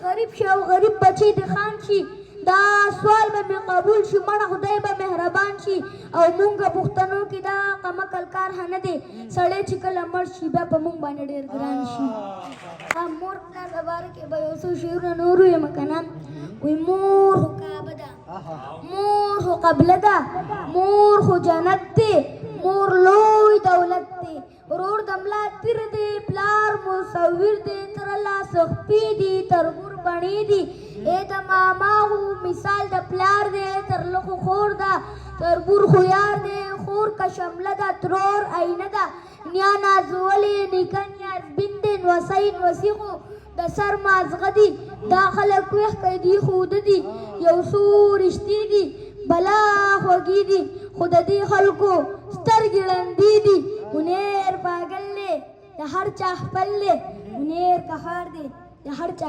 غریب شي او غریب بچی د خان شي دا سوال به مې قبول شي مړه خدای به مهربان شي او مونږ پښتنو کې دا کمکل کار نه دی سړی چې کله مړ شي بیا په مونږ باندې ډېر ګران شي مور پلار د باره کې به یو څو شعرونه نور ویم که نه وایي مور خو کعبه ده مور خو قبله ده مور خو جنت دی مور لوی دولت دی ورور د ملا تیر دی پلار مصور دی تر لاس خپې دي تربور بڼې دي د ماما خو مثال د پلار دی تر لخو خور ده تربور خو یار دی خور که شمله ده ترور عینه ده نیا نازولې نیکه نیازبین دی نوسی نوسي خو د سر مازغه دي دا خلک ویښ کوي دي خوده دي یو څو رښتې دي بلا خوږې دي خو د دې خلکو سترګې ړندې دي منیر پاگل دی د هر چا خپل دی منیر قهار دی د هر چا